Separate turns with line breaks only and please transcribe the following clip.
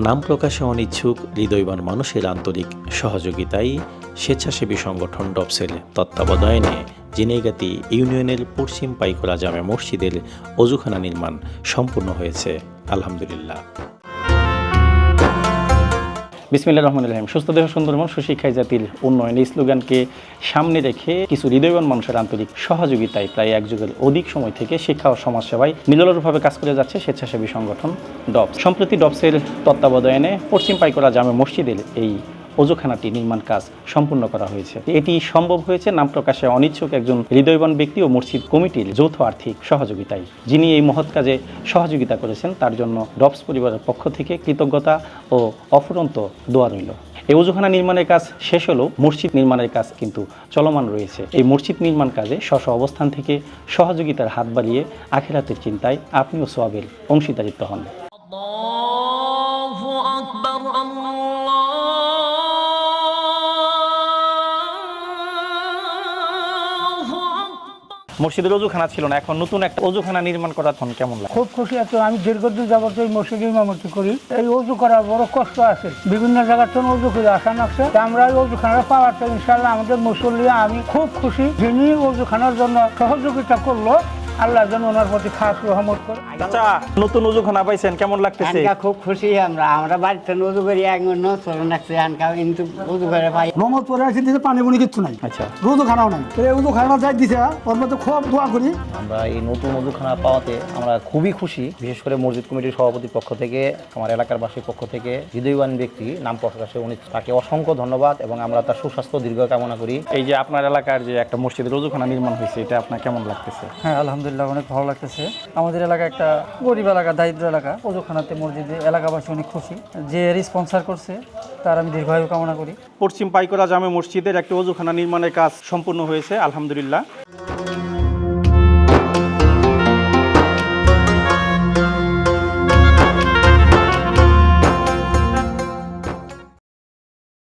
নাম প্রকাশে অনিচ্ছুক হৃদয়বান মানুষের আন্তরিক সহযোগিতায় স্বেচ্ছাসেবী সংগঠন ডবসের তত্ত্বাবধানে জিনেগাতি ইউনিয়নের পশ্চিম পাইকরা জামে মসজিদের অজুখানা নির্মাণ সম্পূর্ণ হয়েছে। আলহামদুলিল্লাহ। বিসমিল্লাহির রহমানির রহিম। সুস্থ দেহ সুন্দর মন সুশিক্ষায় জাতির উন্নয়ন, এই স্লোগানকে সামনে রেখে কিছু হৃদয়বান মানুষের আন্তরিক সহযোগিতায় প্রায় এক যুগের অধিক সময় থেকে শিক্ষা ও সমাজসেবায় নিরলসভাবে কাজ করে যাচ্ছে স্বেচ্ছাসেবী সংগঠন ডবস। সম্প্রতি ডবসের তত্ত্বাবধানে পশ্চিম পাইকরা জামে মসজিদের এই অজুখানাটি নির্মাণ কাজ সম্পূর্ণ করা হয়েছে। এটি সম্ভব হয়েছে নাম প্রকাশে অনিচ্ছুক একজন হৃদয়বান ব্যক্তি ও মসজিদ কমিটির যৌথ আর্থিক সহযোগিতায়। যিনি এই মহৎ কাজে সহযোগিতা করেছেন তার জন্য ডবস পরিবারের পক্ষ থেকে কৃতজ্ঞতা ও অফুরন্ত দোয়া রইল। এই অজুখানা নির্মাণের কাজ শেষ হলেও মসজিদ নির্মাণের কাজ কিন্তু চলমান রয়েছে। এই মসজিদ নির্মাণ কাজে স্ব অবস্থান থেকে সহযোগিতার হাত বাড়িয়ে আখিরাতের চিন্তায় আপনিও সওয়াবের অংশীদারিত্ব হন। মসজিদের অজুখানা ছিল না, এখন নতুন একটা অজুখানা নির্মাণ করার ফোন কেমন লাগে?
খুব খুশি আছি। আমি দীর্ঘদিন যাবত এই মসজিদে ইমামতি করি। এই অজু করার বড় কষ্ট আছে, বিভিন্ন জায়গার থেকে অজু করে আসা লাগছে। আমরা এই অজুখানা পাওয়ার তো ইনশাআল্লাহ আমাদের মুসল্লি আমি খুব খুশি। যিনি অজুখানার জন্য সহযোগিতা করলো আল্লাহ যেন ওনার প্রতি খাস রহমত করে।
আচ্ছা, নতুন অজুখানা পাইছেন, কেমন লাগতেছে?
খুব খুশি আমরা বাড়িতে উজু করি চলে লাগছে কিন্তু উজু করে ভাই
রহমত পরে আসি দিতে পানি বনি কিচ্ছু নাই।
আচ্ছা,
রোজু খানাও নাই, উজু খানা যাই দিছে ওর মধ্যে খুব দোয়া করি।
আমরা এই নতুন অজুখানা পাওয়াতে আমরা খুবই খুশি। বিশেষ করে মসজিদ কমিটির সভাপতির পক্ষ থেকে, আমার এলাকার বাসীর পক্ষ থেকে হৃদয়বান ব্যক্তি নাম প্রকাশে তাকে অসংখ্য ধন্যবাদ এবং আমরা তার সুস্বাস্থ্য দীর্ঘ কামনা করি।
এই যে আপনার এলাকার যে একটা মসজিদের অজুখানা নির্মাণ হয়েছে, এটা আপনার কেমন লাগতেছে?
হ্যাঁ, আলহামদুলিল্লাহ অনেক ভালো লাগতেছে। আমাদের এলাকা একটা গরিব এলাকা, দারিদ্র এলাকা, অজুখানাতে মসজিদে এলাকাবাসী অনেক খুশি। যে স্পন্সর করছে তার আমি দীর্ঘায়ু কামনা করি।
পশ্চিম পাইকরা জামে মসজিদের একটা অজুখানা নির্মাণের কাজ সম্পূর্ণ হয়েছে, আলহামদুলিল্লাহ।